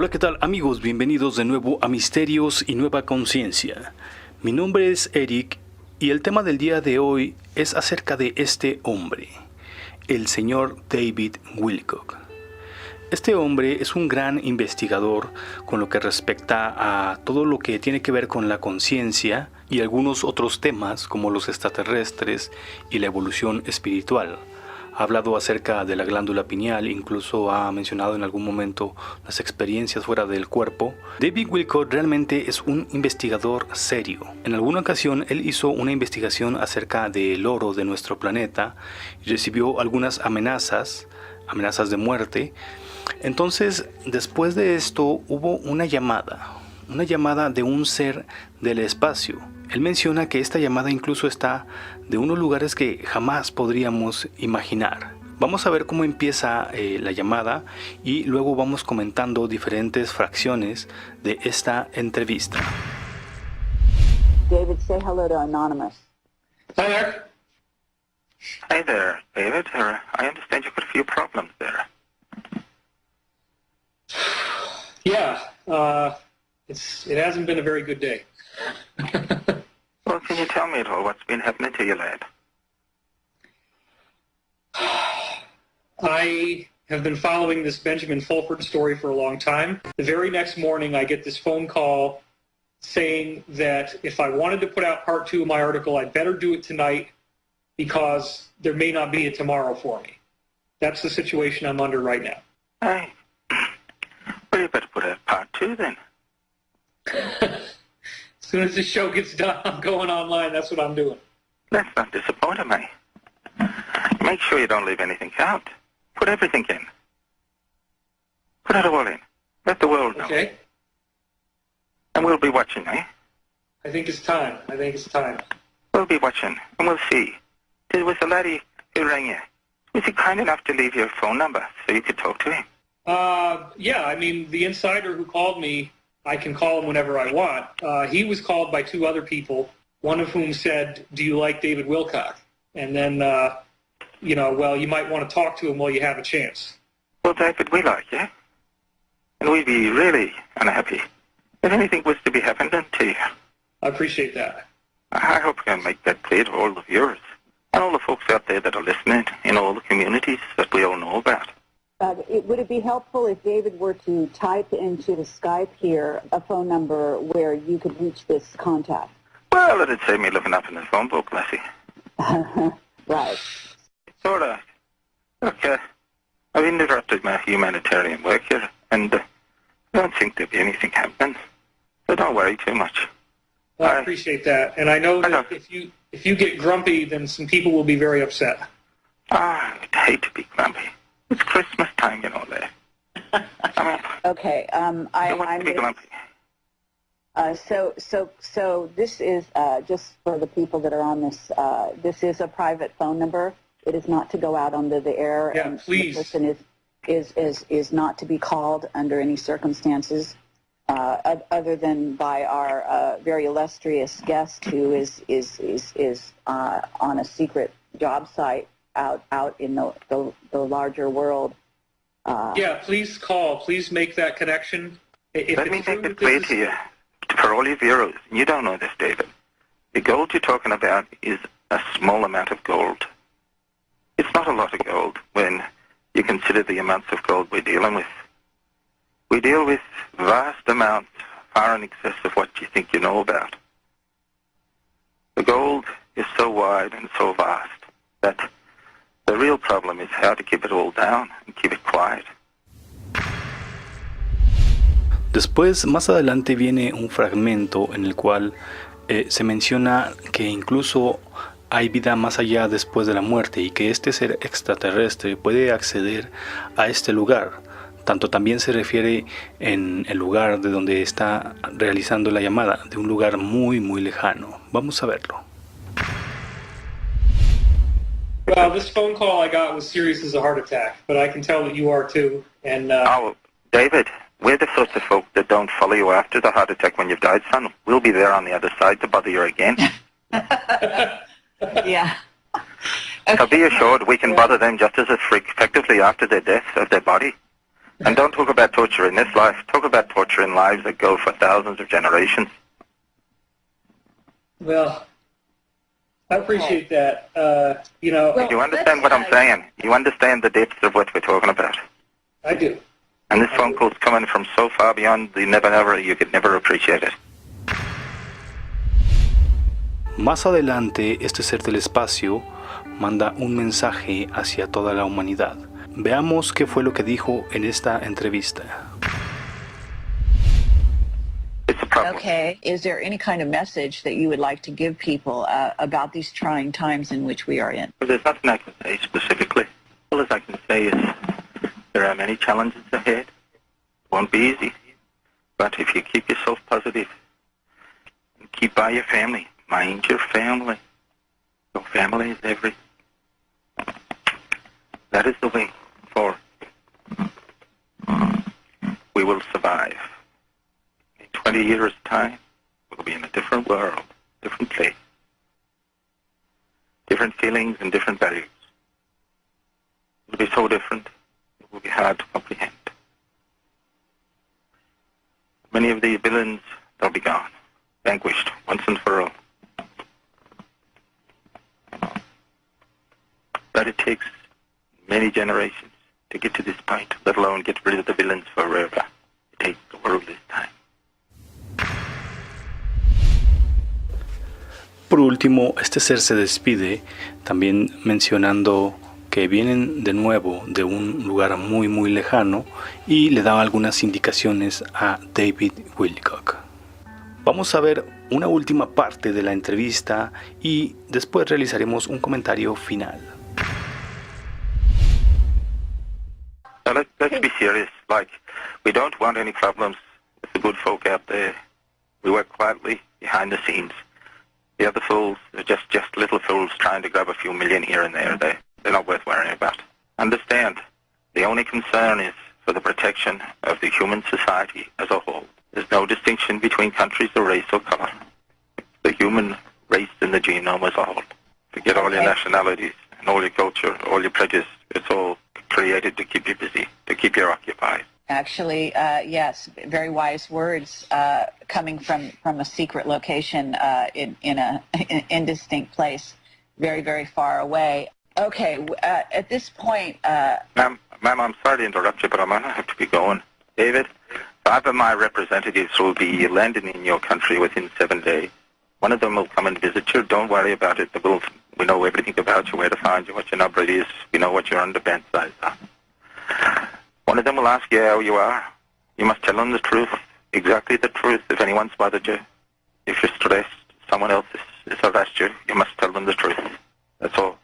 Hola, ¿qué tal amigos? Bienvenidos de nuevo a Misterios y Nueva Conciencia. Mi nombre es Eric y el tema del día de hoy es acerca de este hombre, el señor David Wilcock. Este hombre es un gran investigador con lo que respecta a todo lo que tiene que ver con la conciencia y algunos otros temas como los extraterrestres y la evolución espiritual. Ha hablado acerca de la glándula pineal, incluso ha mencionado en algún momento las experiencias fuera del cuerpo. David Wilcock realmente es un investigador serio. En alguna ocasión él hizo una investigación acerca del oro de nuestro planeta y recibió algunas amenazas de muerte. Entonces, después de esto hubo una llamada de un ser del espacio. Él menciona que esta llamada incluso está de unos lugares que jamás podríamos imaginar. Vamos a ver cómo empieza la llamada y luego vamos comentando diferentes fracciones de esta entrevista. David, say hello to Anonymous. Hi there. Hi there, David. I understand you've got a few problems there. Yeah, it hasn't been a very good day. Well, can you tell me at all what's been happening to you, lad? I have been following this Benjamin Fulford story for a long time. The very next morning, I get this phone call saying that if I wanted to put out part 2 of my article, I'd better do it tonight because there may not be a tomorrow for me. That's the situation I'm under right now. Hey, well, you better put out part 2 then. As soon as the show gets done, I'm going online. That's what I'm doing. That's not disappointing me. Make sure you don't leave anything out. Put everything in. Put it all in. Let the world know. Okay. And we'll be watching, eh? I think it's time. We'll be watching, and we'll see. There was a laddie who rang you. Was he kind enough to leave your phone number so you could talk to him? Yeah, I mean, the insider who called me, I can call him whenever I want. He was called by 2 other people, one of whom said, do you like David Wilcock? And then, well, you might want to talk to him while you have a chance. Well, David, we like you. And we'd be really unhappy if anything was to be happening to you. I appreciate that. I hope I can make that clear to all the viewers and all the folks out there that are listening in all the communities that we all know about. Would it be helpful if David were to type into the Skype here a phone number where you could reach this contact? Well, it'd save me looking up in the phone book, Lassie. Right. It's all right. Look, I've interrupted my humanitarian work here, and I don't think there'll be anything happening. So don't worry too much. Well, I appreciate that. And I know that if you get grumpy, then some people will be very upset. I'd hate to be grumpy. It's Christmas time, you know, lad. Okay, I want to be grumpy. So this is just for the people that are on this. This is a private phone number. It is not to go out onto the air. Yeah, and please. The person is not to be called under any circumstances, other than by our very illustrious guest who is on a secret job site out in the larger world. Yeah, please call. Please make that connection. Let me make it clear to you, for all your viewers, you don't know this, David. The gold you're talking about is a small amount of gold. It's not a lot of gold when you consider the amounts of gold we're dealing with. We deal with vast amounts, far in excess of what you think you know about. The gold is so wide and so vast that the real problem is how to keep it all down and keep it quiet. Después, más adelante viene un fragmento en el cual se menciona que incluso hay vida más allá después de la muerte y que este ser extraterrestre puede acceder a este lugar. Tanto también se refiere en el lugar de donde está realizando la llamada, de un lugar muy muy lejano. Vamos a verlo. Well, this phone call I got was serious as a heart attack, but I can tell that you are too. And Oh, David, we're the sorts of folk that don't follow you after the heart attack when you've died, son. We'll be there on the other side to bother you again. Yeah. So be assured we can bother them just as effectively after their death of their body. And don't talk about torture in this life. Talk about torture in lives that go for thousands of generations. Well, I appreciate that. You understand what I'm saying? You understand the depths of what we're talking about? I do. And this phone call's coming from so far beyond the never, you could never appreciate it. Más adelante, este ser del espacio manda un mensaje hacia toda la humanidad. Veamos qué fue lo que dijo en esta entrevista. Okay, is there any kind of message that you would like to give people about these trying times in which we are in? Well, there's nothing I can say specifically. All I can say is there are many challenges ahead. It won't be easy. But if you keep yourself positive and keep by your family, mind your family. Your family is everything. That is the way forward. We will survive. In 20 years' time, we'll be in a different world, different place, different feelings and different values. It'll be so different, it will be hard to comprehend. Many of the villains, they'll be gone, vanquished once and for all. But it takes many generations to get to this point, let alone get rid of the villains forever. It takes the world this time. Por último, este ser se despide también mencionando que vienen de nuevo de un lugar muy muy lejano y le da algunas indicaciones a David Wilcock. Vamos a ver una última parte de la entrevista y después realizaremos un comentario final. Now let's be serious. Like, we don't want any problems with the good folk out there. We work quietly behind the scenes. The other fools are just little fools trying to grab a few million here and there. They're not worth worrying about. Understand, the only concern is for the protection of the human society as a whole. There's no distinction between countries or race or color. The human race in the genome as a whole. Forget all your nationalities and all your culture, all your prejudice. It's all created to keep you busy, to keep you occupied. Actually, yes, very wise words coming from a secret location in an indistinct place, very, very far away. Okay, at this point... Ma'am, I'm sorry to interrupt you, but I'm going to have to be going. David, 5 of my representatives will be landing in your country within 7 days. One of them will come and visit you. Don't worry about it. We know everything about you, where to find you, what your number is. We know what your underband size are. One of them will ask you how you are. You must tell them the truth, exactly the truth. If anyone's bothered you, if you're stressed, someone else has harassed you, you must tell them the truth. That's all.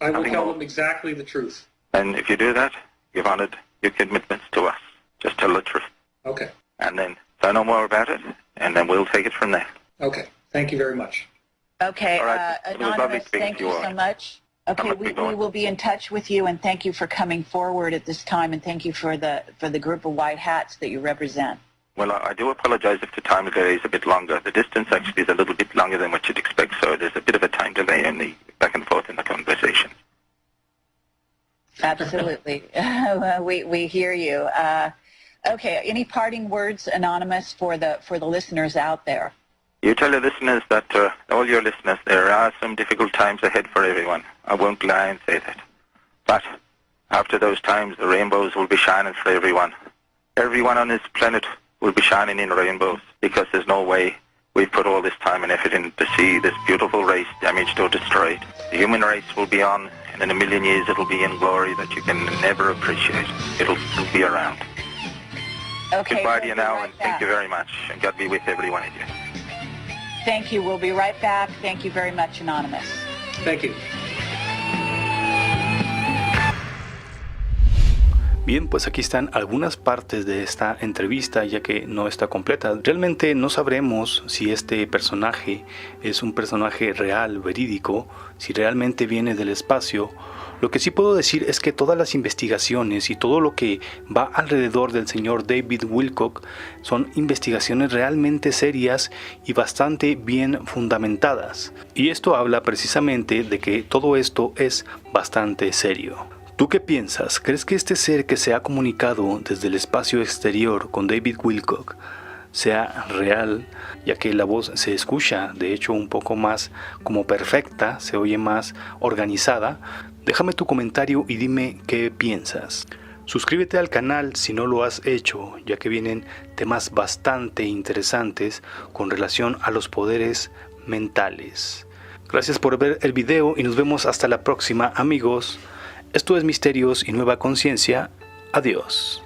I will tell them exactly the truth. And if you do that, you've honored your commitments to us. Just tell the truth. Okay. And then say no more about it, and then we'll take it from there. Okay. Thank you very much. Okay, All right. Anonymous, thank you so much. Okay, we will be in touch with you, and thank you for coming forward at this time, and thank you for the group of white hats that you represent. Well, I do apologize if the time delay is a bit longer. The distance actually is a little bit longer than what you'd expect, so there's a bit of a time delay in the back and forth in the conversation. Absolutely. we hear you. Okay, any parting words, Anonymous, for the listeners out there? You tell your listeners that, all your listeners, there are some difficult times ahead for everyone. I won't lie and say that. But after those times, the rainbows will be shining for everyone. Everyone on this planet will be shining in rainbows, because there's no way we've put all this time and effort in to see this beautiful race damaged or destroyed. The human race will be on, and in a million years it'll be in glory that you can never appreciate. It'll still be around. Okay, goodbye to you now, right and thank you very much, and God be with every one of you. Thank you. We'll be right back. Thank you very much, Anonymous. Thank you. Bien, pues aquí están algunas partes de esta entrevista, ya que no está completa. Realmente no sabremos si este personaje es un personaje real, verídico, si realmente viene del espacio. Lo que sí puedo decir es que todas las investigaciones y todo lo que va alrededor del señor David Wilcock son investigaciones realmente serias y bastante bien fundamentadas. Y esto habla precisamente de que todo esto es bastante serio. ¿Tú qué piensas? ¿Crees que este ser que se ha comunicado desde el espacio exterior con David Wilcock sea real, ya que la voz se escucha, de hecho, un poco más como perfecta, se oye más organizada? Déjame tu comentario y dime qué piensas. Suscríbete al canal si no lo has hecho, ya que vienen temas bastante interesantes con relación a los poderes mentales. Gracias por ver el video y nos vemos hasta la próxima, amigos. Esto es Misterios y Nueva Conciencia. Adiós.